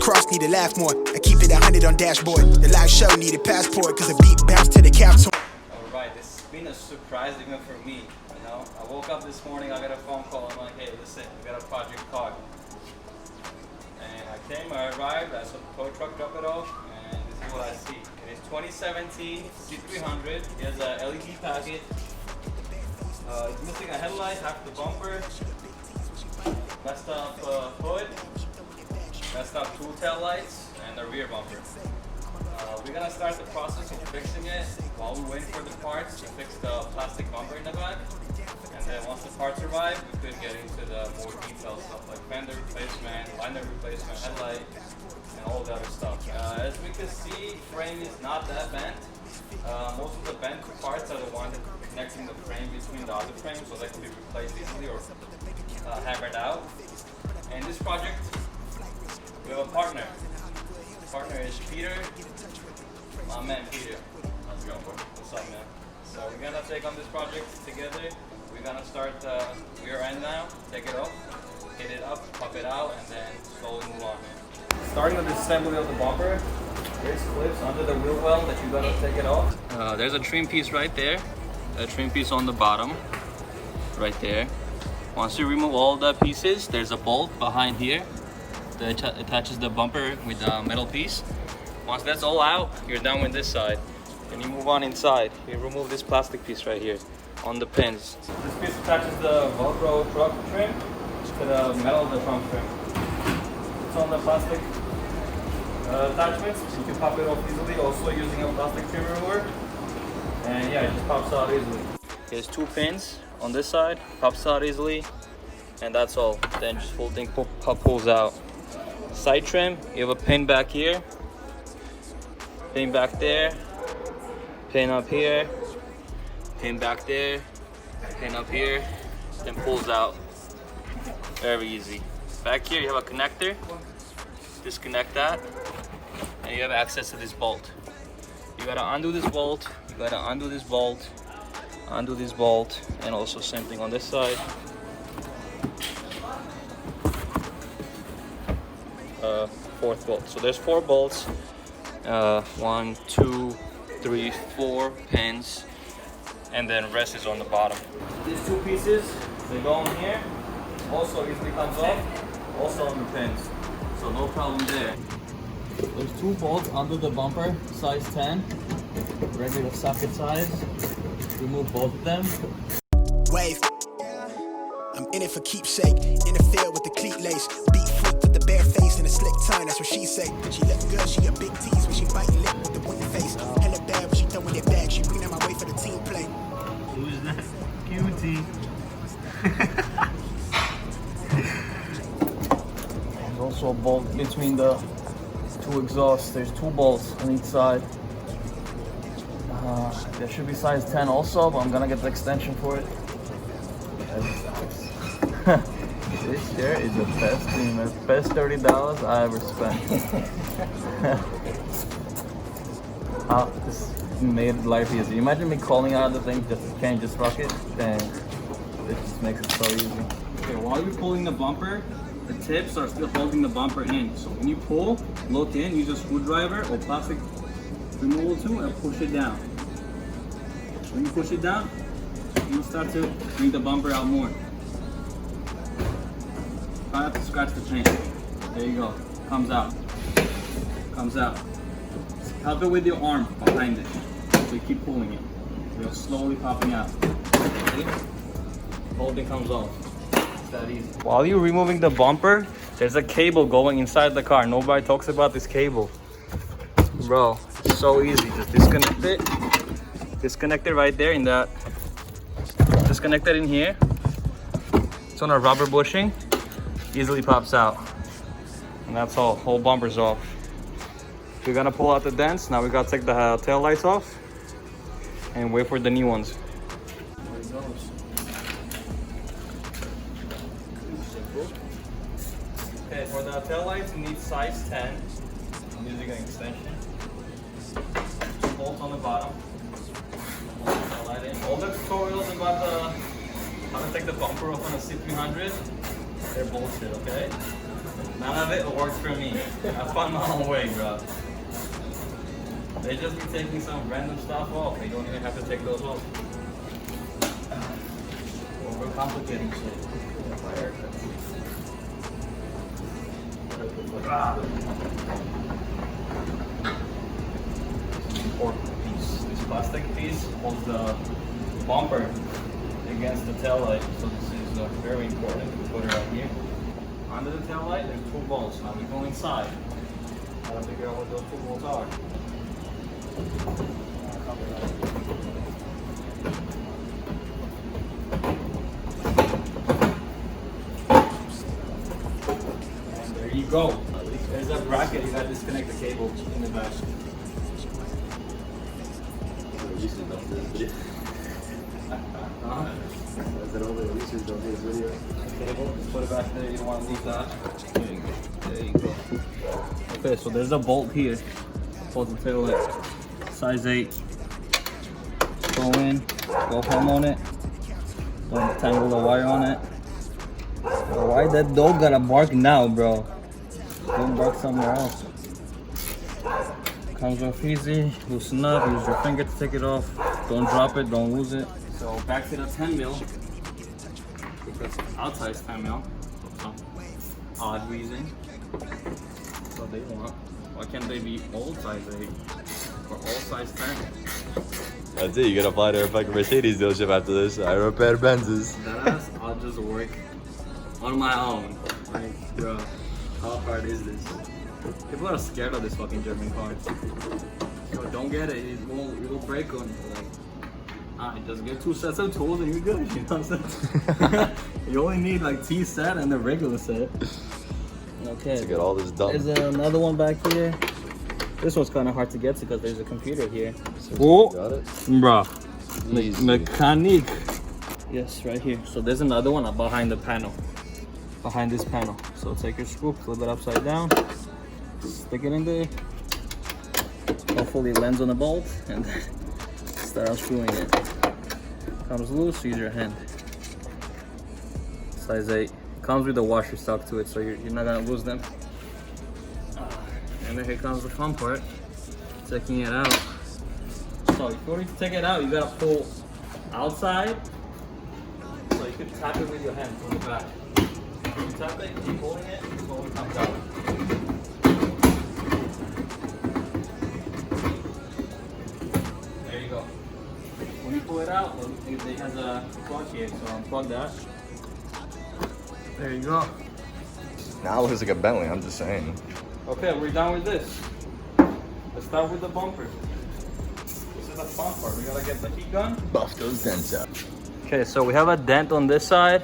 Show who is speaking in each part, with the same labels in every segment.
Speaker 1: crossed, need to laugh more. I keep it 100 on dashboard. The live show needed passport, cause the beat bounced to the capsule.
Speaker 2: Alright, this has been a surprise even for me, you know. I woke up this morning, I got a phone call, I'm like, hey, listen, we got a project car. And I came, I arrived, I saw the tow truck drop it off, and this is what I see. It is 2017 C300, it has a LED packet. It's missing a headlight, half the bumper, messed up hood, messed up two tail lights, and the rear bumper. We're gonna start the process of fixing it while we wait for the parts to fix the plastic bumper in the back. And then once the parts arrive, we could get into the more detailed stuff like fender replacement, liner replacement, headlight, and all the other stuff. As we can see, frame is not that bent. Most of the bent parts are the ones connecting the frame between the other frames, so they can be replaced easily or hammered out. And this project, we have a partner. The partner is Peter. My man Peter. Let's go. What's up, man? So we're gonna take on this project together. We're gonna start rear end now, take it off, hit it up, pop it out, and then slowly move on. Starting with the assembly of the bumper, there's clips under the wheel well that you gotta take it off. There's a trim piece right there, a trim piece on the bottom, right there. Once you remove all the pieces, there's a bolt behind here that attaches the bumper with the metal piece. Once that's all out, you're done with this side. And you move on inside. You remove this plastic piece right here on the pins. This piece attaches the Velcro truck trim to the metal of the trunk trim. It's on the plastic attachments. You can pop it off easily, also using a plastic trim remover. And yeah, it just pops out easily. There's two pins on this side, pops out easily, and that's all. Then just full thing pulls out. Side trim, you have a pin back here, pin back there, pin up here, pin back there, pin up here, then pulls out. Very easy. Back here you have a connector, disconnect that, and you have access to this bolt. You gotta undo this bolt, you gotta undo this bolt, undo this bolt, and also same thing on this side. Fourth bolt. So there's 4 bolts. 1, 2, 3, 4 pins, and then rest is on the bottom. These 2 pieces, they go in here. Also easily comes off. Also on the pins. So no problem there. There's 2 bolts under the bumper, size 10, regular socket size. Remove both of them.
Speaker 1: Wave. I'm in it for keepsake. Interfere with the cleat lace. Beat freak with the bare face and a slick tongue. That's what she say. She look good. She a big tease when she biting lip with the wooden face. Hella bad when she throwing it back. She bring out my way for the team play.
Speaker 3: Who's that? Cutie.
Speaker 2: There's also a bolt between the 2 exhausts. There's 2 bolts on each side. There should be size 10 also, but I'm gonna get the extension for it. This shirt is the best thing, the best $30 I ever spent. This made life easy. Imagine me calling out the thing, can't just rock it, then it just makes it so easy. Okay, while you're pulling the bumper, the tips are still holding the bumper in. So when you pull, look in, use a screwdriver or plastic removal tool and push it down. When you push it down, you'll start to bring the bumper out more. Try not to scratch the paint. There you go. Comes out. Comes out. Help it with your arm behind it. So you keep pulling it. You're slowly popping out. See? The whole thing comes off. It's that easy. While you're removing the bumper, there's a cable going inside the car. Nobody talks about this cable. Bro, it's so easy. Just disconnect it. Disconnect it right there in that. Disconnect it in here. It's on a rubber bushing. Easily pops out. And that's all. Whole bumper's off. We're gonna pull out the dents. Now we gotta take the tail lights off and wait for the new ones. There it goes. Okay, for the tail lights, you need size 10. I'm using an extension. 2 bolts on the bottom. All the tutorials about how to take the bumper off on a C300, they're bullshit, okay? None of it works for me. I found my own way, bro. They just be taking some random stuff off. They don't even have to take those off. Overcomplicating shit. Important piece. This plastic piece holds the bumper against the tail light, so this is very important. We put it right here. Under the tail light, there's 2 bolts. Now we go inside. Gotta figure out what those 2 bolts are. And there you go. There's a bracket. You gotta disconnect the cable in the back. Cable, put it back there. You don't want to leave that. There you go. Okay, so there's a bolt here. Hold the tail light. Size 8. Go in. Go home on it. Don't tangle the wire on it. Why that dog gotta bark now, bro? Don't bark somewhere else. Comes off easy. Loosen up. Use your finger to take it off. Don't drop it. Don't lose it. So back to the 10 mil. Because outside is 10 mil. For some odd reason. So they want. Why can't they be all size 8 or all size 10?
Speaker 4: That's it. You gotta fly to a fucking Mercedes dealership after this. I repair Benzes.
Speaker 2: That I'll just work on my own. Like, bro, how hard is this? People are scared of this fucking German car. So don't get it. It'll break on you. Like, just get 2 sets of tools and you're good. You know what I'm saying? You only need like T set and the regular set. Okay.
Speaker 4: To get all this done.
Speaker 2: There's another one back here. This one's kind of hard to get to because there's a computer here.
Speaker 4: Got it?
Speaker 2: Bruh.
Speaker 4: Easy.
Speaker 2: Mechanic. Yes, right here. So there's another one behind the panel. Behind this panel. So take your screw, flip it upside down, stick it in there. Hopefully it lands on the bolt and then start unscrewing it. Comes loose, use your hand. Size 8. Comes with a washer stuck to it, so you're not gonna lose them. And then here comes the fun part, taking it out. So if you want to take it out, you gotta pull outside. So you can tap it with your hand from the back. You tap it, keep holding it, it slowly comes out. There you go. When you pull it out, it has a plug here, so unplug that. There you go.
Speaker 4: Now it looks like a Bentley, I'm just saying.
Speaker 2: Okay, we're done with this. Let's start with the bumper. This is the fun part. We gotta get the heat gun.
Speaker 4: Buff those dents out.
Speaker 2: Okay, so we have a dent on this side.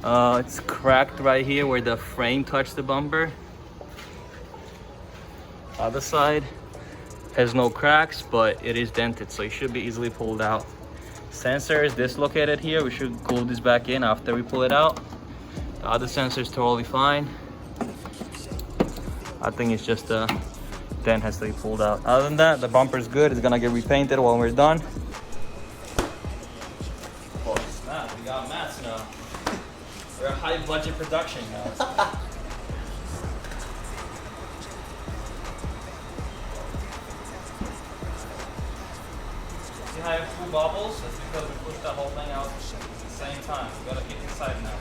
Speaker 2: It's cracked right here where the frame touched the bumper. Other side has no cracks, but it is dented, so it should be easily pulled out. Sensor is dislocated here. We should glue this back in after we pull it out. The other sensor is totally fine. I think it's just the dent has to be pulled out. Other than that, the bumper is good. It's gonna get repainted when we're done. Oh snap, we got mats now. We're a high budget production now. See how I have 2 bubbles? That's because we pushed the whole thing out at the same time. We gotta get inside now.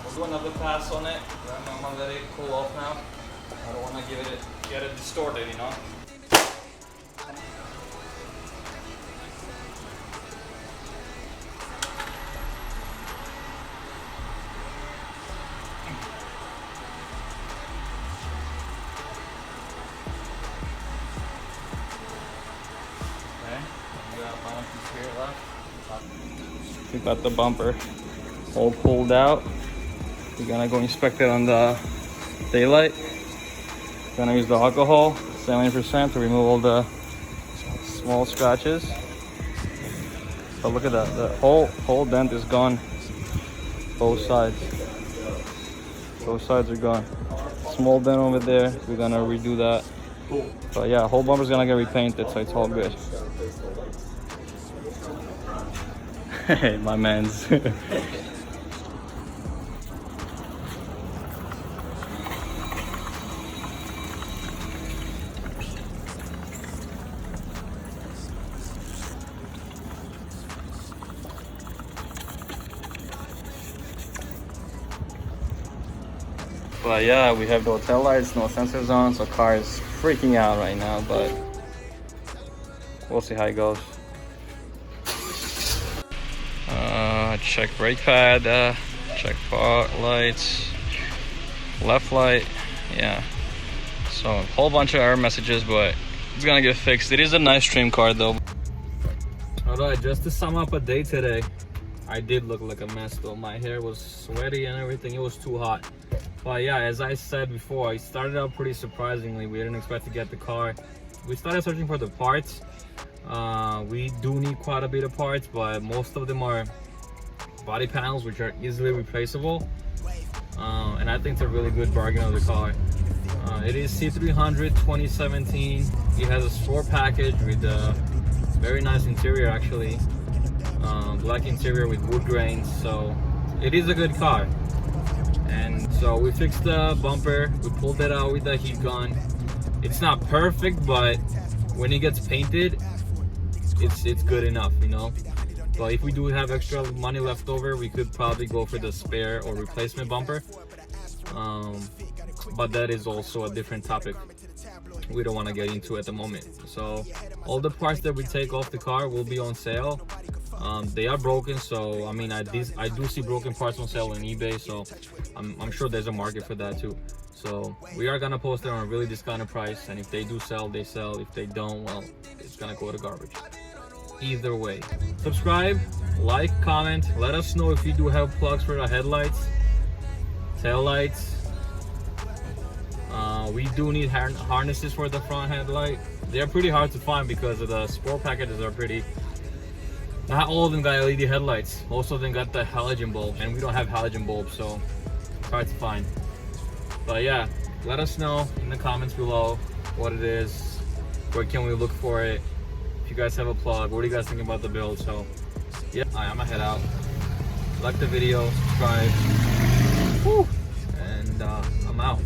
Speaker 2: We'll do another pass on it. I'm gonna let it cool off now. I don't wanna get it distorted, you know? We got the bumper all pulled out. We're gonna go inspect it on the daylight. Gonna use the alcohol, 70%, to remove all the small scratches. But look at that, the whole dent is gone, both sides. Those sides are gone. Small dent over there. We're gonna redo that. But yeah, whole bumper's gonna get repainted, so it's all good. Hey, my man's. But yeah, we have the tail lights, no sensors on, so car is freaking out right now, but we'll see how it goes. Check brake pad, check fog lights, left light, yeah. So a whole bunch of error messages, but it's gonna get fixed. It is a nice trim car though. Alright, just to sum up a day today, I did look like a mess though. My hair was sweaty and everything, it was too hot. But yeah, as I said before, it started out pretty surprisingly. We didn't expect to get the car. We started searching for the parts. We do need quite a bit of parts, but most of them are body panels, which are easily replaceable. And I think it's a really good bargain of the car. It is C300 2017. It has a sport package with a very nice interior actually. Black interior with wood grains, so it is a good car. And so we fixed the bumper, we pulled it out with the heat gun. It's not perfect, but when it gets painted, it's good enough, you know. But if we do have extra money left over, we could probably go for the spare or replacement bumper. But that is also a different topic we don't want to get into at the moment. So all the parts that we take off the car will be on sale. They are broken, so I mean I do see broken parts on sale on eBay, so I'm sure there's a market for that too. So we are gonna post it on a really discounted price, and if they do sell, they sell. If they don't, well, it's gonna go to garbage. Either way, subscribe, like, comment, let us know if you do have plugs for the headlights, tail lights. We do need harnesses for the front headlight. They're pretty hard to find because of the sport packages are pretty. Not all of them got LED headlights. Most of them got the halogen bulb, and we don't have halogen bulbs, so it's hard to find. But yeah, let us know in the comments below what it is, where can we look for it. If you guys have a plug, what do you guys think about the build? So yeah, I'm gonna head out. Like the video, subscribe, woo, and I'm out.